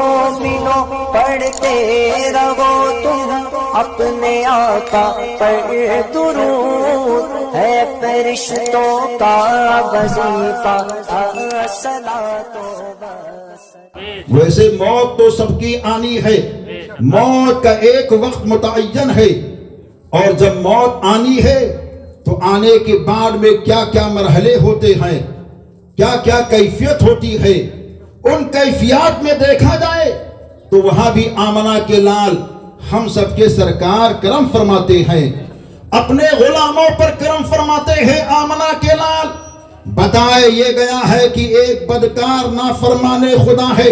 مومنوں پڑھتے رہو تم اپنے آقا پر درود، ہے فرشتوں کا وظیفہ الصلاۃ والسلام۔ ویسے موت تو سب کی آنی ہے، موت کا ایک وقت متعین ہے، اور جب موت آنی ہے تو آنے کے بعد میں کیا کیا مرحلے ہوتے ہیں، کیا کیا کیفیت ہوتی ہے، ان کیفیات میں دیکھا جائے تو وہاں بھی آمنہ کے لال ہم سب کے سرکار کرم فرماتے ہیں، اپنے غلاموں پر کرم فرماتے ہیں۔ آمنہ کے لال بتایا یہ گیا ہے کہ ایک بدکار نافرمان خدا ہے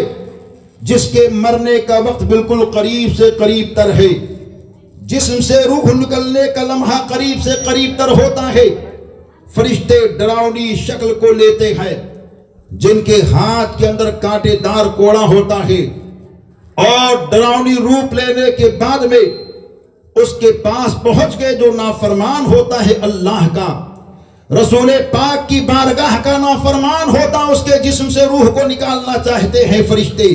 جس کے مرنے کا وقت بالکل قریب سے قریب تر ہے، جسم سے روح نکلنے کا لمحہ قریب سے قریب تر ہوتا ہے۔ فرشتے ڈراؤنی شکل کو لیتے ہیں، جن کے ہاتھ کے اندر کانٹے دار کوڑا ہوتا ہے، اور ڈراؤنی روپ لینے کے بعد میں اس کے پاس پہنچ گئے جو نافرمان ہوتا ہے اللہ کا، رسول پاک کی بارگاہ کا نافرمان ہوتا، اس کے جسم سے روح کو نکالنا چاہتے ہیں فرشتے،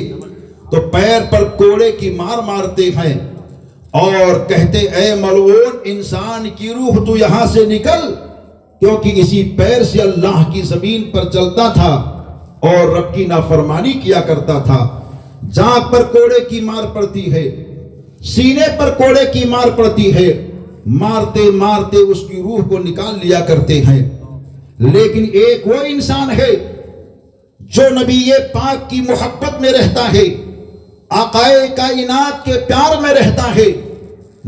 تو پیر پر کوڑے کی مار مارتے ہیں اور کہتے اے ملعون انسان کی روح تو یہاں سے نکل، کیونکہ اسی پیر سے اللہ کی زمین پر چلتا تھا اور رب کی نافرمانی کیا کرتا تھا۔ جانب پر کوڑے کی مار پڑتی ہے، سینے پر کوڑے کی مار پڑتی ہے، مارتے مارتے اس کی روح کو نکال لیا کرتے ہیں۔ لیکن ایک وہ انسان ہے جو نبی پاک کی محبت میں رہتا ہے، آقائے کائنات کے پیار میں رہتا ہے،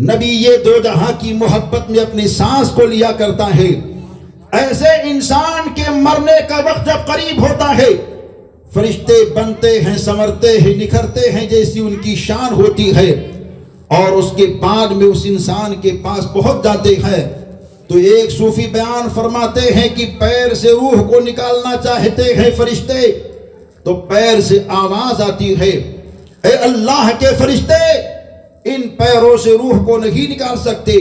نبی دو جہاں کی محبت میں اپنی سانس کو لیا کرتا ہے۔ ایسے انسان کے مرنے کا وقت جب قریب ہوتا ہے، فرشتے بنتے ہیں، سنورتے ہیں، نکھرتے ہیں جیسی ان کی شان ہوتی ہے، اور اس کے بعد میں اس انسان کے پاس پہنچ جاتے ہیں تو ایک صوفی بیان فرماتے ہیں کہ پیر سے روح کو نکالنا چاہتے ہیں فرشتے تو پیر سے آواز آتی ہے اے اللہ کے فرشتے ان پیروں سے روح کو نہیں نکال سکتے،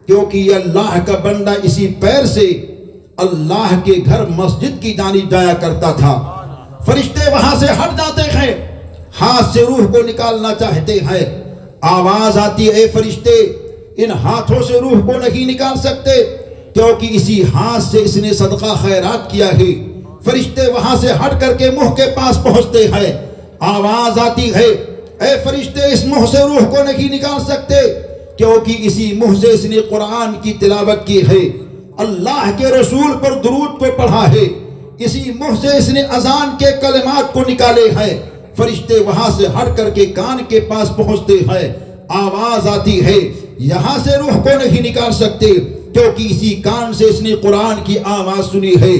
کیونکہ یہ اللہ کا بندہ اسی پیر سے اللہ کے گھر مسجد کی جانب جایا کرتا تھا۔ فرشتے وہاں سے ہٹ جاتے ہیں، ہاتھ سے روح کو نکالنا چاہتے ہیں، آواز آتی ہے اے فرشتے ان ہاتھوں سے روح کو نہیں نکال سکتے، کیونکہ اسی ہاتھ سے اس نے صدقہ خیرات کیا ہے۔ فرشتے وہاں سے ہٹ کر کے منہ کے پاس پہنچتے ہیں، آواز آتی ہے اے فرشتے اس منہ سے روح کو نہیں نکال سکتے، کیونکہ اسی منہ سے اس نے قرآن کی تلاوت کی ہے، اللہ کے رسول پر درود کو پڑھا ہے، اسی منہ سے اس نے اذان کے کلمات کو نکالے ہیں۔ فرشتے وہاں سے ہٹ کر کے کان کے پاس پہنچتے ہیں، آواز آتی ہے یہاں سے روح کو نہیں نکال سکتے، کیونکہ اسی کان سے اس نے قرآن کی آواز سنی ہے،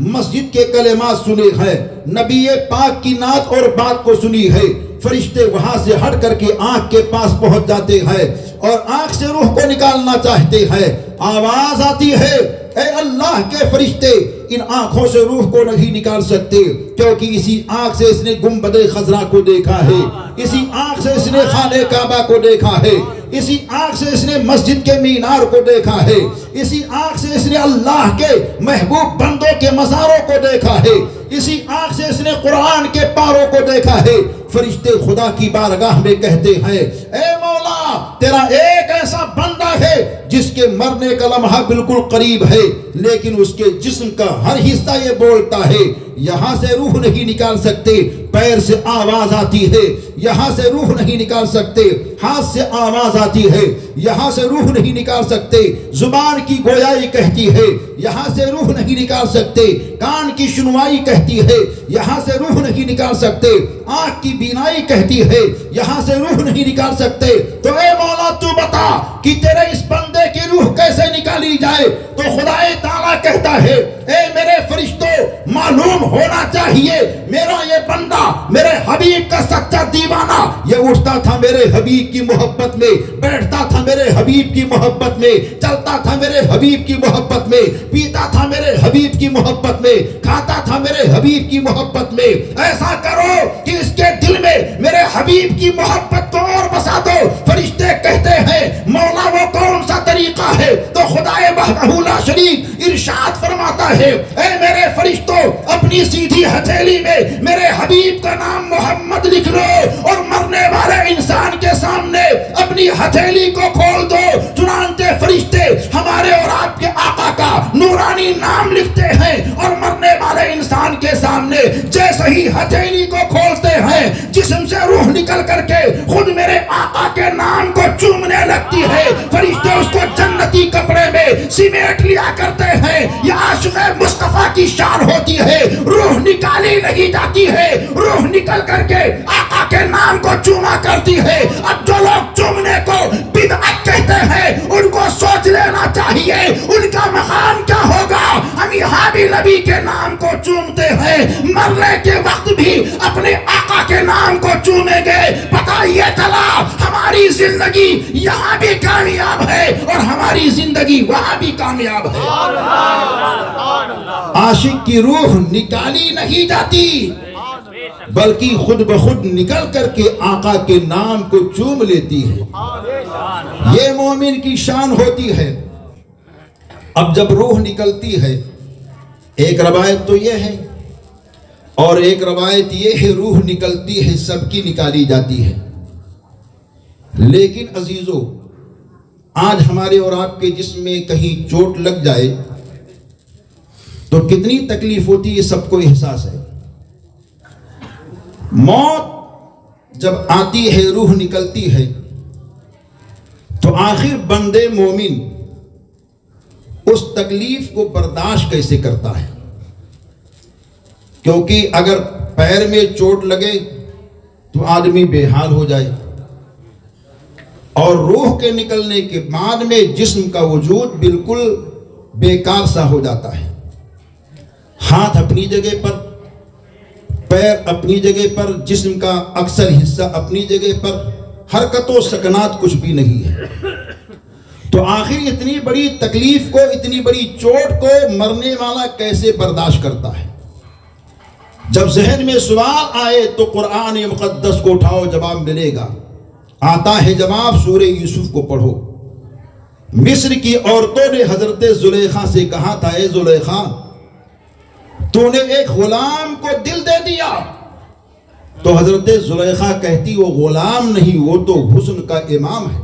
مسجد کے کلمات سنے ہیں، نبی پاک کی نعت اور بات کو سنی ہے۔ فرشتے وہاں سے ہٹ کر کے آنکھ کے پاس پہنچ جاتے ہیں اور آنکھ سے روح کو نکالنا چاہتے ہیں، آواز آتی ہے اے اللہ کے فرشتے ان آنکھوں سے روح کو نہیں نکال سکتے، کیونکہ اسی آنکھ سے اس نے گنبد خضرا کو دیکھا ہے، اسی آنکھ سے اس نے خانہ کعبہ کو دیکھا ہے، اسی آنکھ سے اس نے مسجد کے مینار کو دیکھا ہے، اسی آنکھ سے اس نے اللہ کے محبوب بندوں کے مزاروں کو دیکھا ہے، اسی آنکھ سے اس نے قرآن کے پاروں کو دیکھا ہے۔ فرشتے خدا کی بارگاہ میں کہتے ہیں اے مولا تیرا ایک ایسا بندہ ہے جس کے مرنے کا لمحہ بالکل قریب ہے، لیکن اس کے جسم کا ہر حصہ یہ بولتا ہے یہاں سے روح نہیں نکال سکتے، پیر سے آواز آتی ہے یہاں سے روح نہیں نکال سکتے، ہاتھ سے آواز آتی ہے یہاں سے روح نہیں نکال سکتے، زبان کی گویائی کہتی ہے یہاں سے روح نہیں نکال سکتے، کان کی سنوائی کہتی ہے یہاں سے روح نہیں نکال سکتے، آنکھ کی بینائی کہتی ہے یہاں سے روح نہیں نکال سکتے، تو اے مولا تو بتا کہ تیرے اس بندے کی روح کیسے نکالی جائے؟ تو خدا تعالیٰ کہتا ہے اے میرے فرشتوں معلوم ہونا چاہیے میرا یہ بندہ میرے حبیب کا سچا دیوانہ، یہ اٹھتا تھا میرے حبیب کی محبت میں، بیٹھتا تھا میرے حبیب کی محبت میں، چلتا تھا میرے حبیب کی محبت میں، پیتا تھا میرے حبیب کی محبت میں، کھاتا تھا میرے حبیب کی محبت میں۔ ایسا کرو کہ اس کے دل میں میرے حبیب کی محبت کو اور بسا دو۔ فرشتے کہتے ہیں مولا وہ کون سا طریقہ ہے؟ تو خدائے وحدہ لا شریک ارشاد فرماتا ہے اے میرے فرشتوں اپنی سیدھی ہتھیلی میں میرے حبیب کا نام محمد لکھ لو اور اپنی ہتھیلی کو کھول دو. چنانچہ فرشتے ہمارے اور آپ کے آقا کا نورانی نام لکھتے ہیں اور مرنے والے انسان کے سامنے جیسے ہی ہتھیلی کو کھولتے ہیں جسم سے روح نکل کر کے خود میرے آقا کے نام کو چومنے لگتی ہے. فرشتے اس کو جنتی کپڑے میں سمیٹ لیا کرتے ہیں. یہ عاشق مصطفیٰ کی شان ہوتی ہے. روح نکالی نہیں جاتی ہے, روح نکل کر کے آقا کے نام کو چوما کرتی ہے. اب جو لوگ چومنے کو بدعت کہتے ہیں ان کو سوچ لینا چاہیے ان کا مقام کیا ہوگا. ہم یہاں بھی نبی کے نام کو چومتے ہیں, مرنے کے وقت بھی اپنے آقا کے نام کو چومیں گے. پتہ یہ چلا ہماری زندگی یہاں بھی کامیاب ہے اور ہماری زندگی وہاں بھی کامیاب ہے. عاشق کی روح نکالی نہیں جاتی بلکہ خود بخود نکل کر کے آقا کے نام کو چوم لیتی ہے. یہ مومن کی شان ہوتی ہے. اب جب روح نکلتی ہے, ایک روایت تو یہ ہے اور ایک روایت یہ ہے روح نکلتی ہے سب کی نکالی جاتی ہے. لیکن عزیزو, آج ہمارے اور آپ کے جسم میں کہیں چوٹ لگ جائے تو کتنی تکلیف ہوتی ہے سب کو احساس ہے. موت جب آتی ہے, روح نکلتی ہے, تو آخر بندے مومن اس تکلیف کو برداشت کیسے کرتا ہے؟ کیونکہ اگر پیر میں چوٹ لگے تو آدمی بے حال ہو جائے اور روح کے نکلنے کے بعد میں جسم کا وجود بالکل بیکار سا ہو جاتا ہے. ہاتھ اپنی جگہ پر, پیر اپنی جگہ پر, جسم کا اکثر حصہ اپنی جگہ پر, حرکت و سکنات کچھ بھی نہیں ہے. تو آخر اتنی بڑی تکلیف کو, اتنی بڑی چوٹ کو مرنے والا کیسے برداشت کرتا ہے؟ جب ذہن میں سوال آئے تو قرآن مقدس کو اٹھاؤ, جواب ملے گا. آتا ہے جواب, سورہ یوسف کو پڑھو. مصر کی عورتوں نے حضرت زلیخا سے کہا تھا, اے زلیخا تو نے ایک غلام کو دل دے دیا. تو حضرت زلیخا کہتی وہ غلام نہیں, وہ تو حسن کا امام ہے.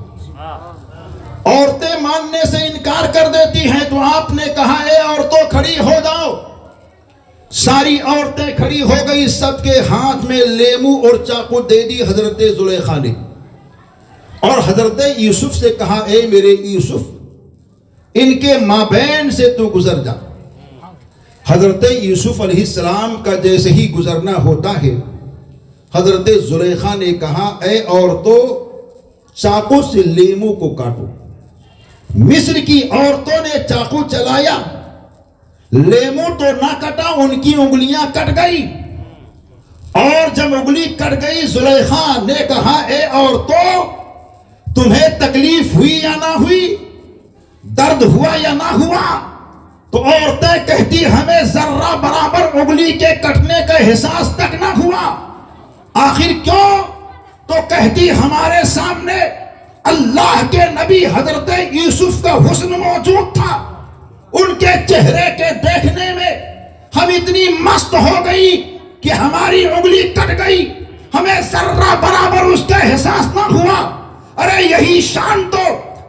عورتیں ماننے سے انکار کر دیتی ہیں. تو آپ نے کہا اے عورتوں کھڑی ہو جاؤ. ساری عورتیں کھڑی ہو گئی, سب کے ہاتھ میں لیمو اور چاقو دے دی حضرت زلیخا نے, اور حضرت یوسف سے کہا اے میرے یوسف ان کے مابین سے تو گزر جا. حضرت یوسف علیہ السلام کا جیسے ہی گزرنا ہوتا ہے, حضرت زلیخا نے کہا اے عورتوں چاقو سے لیمو کو کاٹو. مصر کی عورتوں نے چاقو چلایا, لیمو تو نہ کٹا, ان کی انگلیاں کٹ گئی. اور جب انگلی کٹ گئی زلیخا نے کہا اے عورتوں تمہیں تکلیف ہوئی یا نہ ہوئی, درد ہوا یا نہ ہوا؟ تو عورتیں کہتی ہمیں ذرہ برابر انگلی کے کٹنے کا احساس تک نہ ہوا. آخر کیوں؟ تو کہتی ہمارے سامنے اللہ کے نبی حضرت یوسف کا حسن موجود تھا. ان کے چہرے کے دیکھنے میں ہم اتنی مست ہو گئی کہ ہماری انگلی کٹ گئی, ہمیں ذرہ برابر اس کا احساس نہ ہوا. ارے یہی شان تو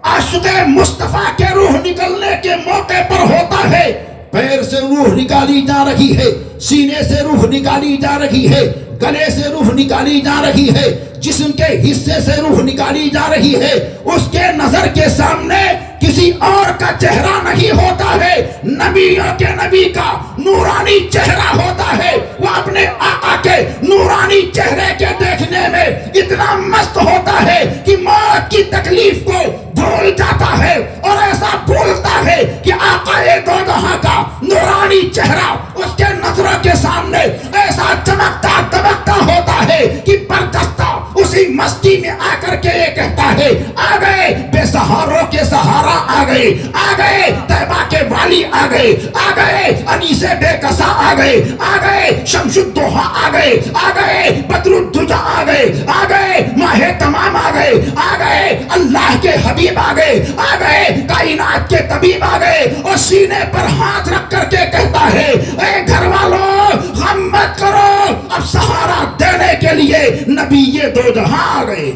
عاشق مصطفیٰ کے روح نکلنے کے موقع پر ہوتا ہے. پیر سے روح نکالی جا رہی ہے, سینے سے روح نکالی جا رہی ہے, گلے سے روح نکالی جا رہی ہے, جسم کے حصے سے روح نکالی جا رہی ہے. اس کے نظر کے سامنے کسی اور کا چہرہ نہیں ہوتا ہے, نبیوں کے نبی کا نورانی چہرہ ہوتا ہے. وہ اپنے آقا کے نورانی چہرے کے دیکھنے میں اتنا مست ہوتا ہے کہ موت کی تکلیف کو بھول جاتا ہے, اور ایسا بھولتا ہے کہ آقا دو جہاں کا نورانی چہرہ اس کے نظروں کے سامنے ایسا چمکتا دمکتا ہوتا ہے کہ برجستہ اسی مستی میں آ کر کے یہ کہتا ہے آ گئے بے سہاروں کے سہارا, آ گئے, آ گئے طیبہ کے والی, آ گئے, آ گئے انیس بے کسا, آ گئے, آ گئے شمس الضحیٰ, آ گئے, آ گئے بدر الدجا, آ گئے, آ گئے ماہ تمام, آ گئے, آ گئے اللہ کے حبیب, آ گئے, آ گئے کائنات کے طبیب, آ گئے. اور سینے پر ہاتھ رکھ کر کے کہتا ہے اے گھر والوں غم مت کرو, اب سہارا دینے کے لیے نبی یہ دو جہاں آ گئے.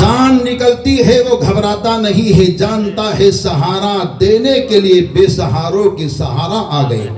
جان نکلتی ہے وہ گھبراتا نہیں ہے، جانتا ہے سہارا دینے کے لیے بے سہاروں کے سہارا آ گئے.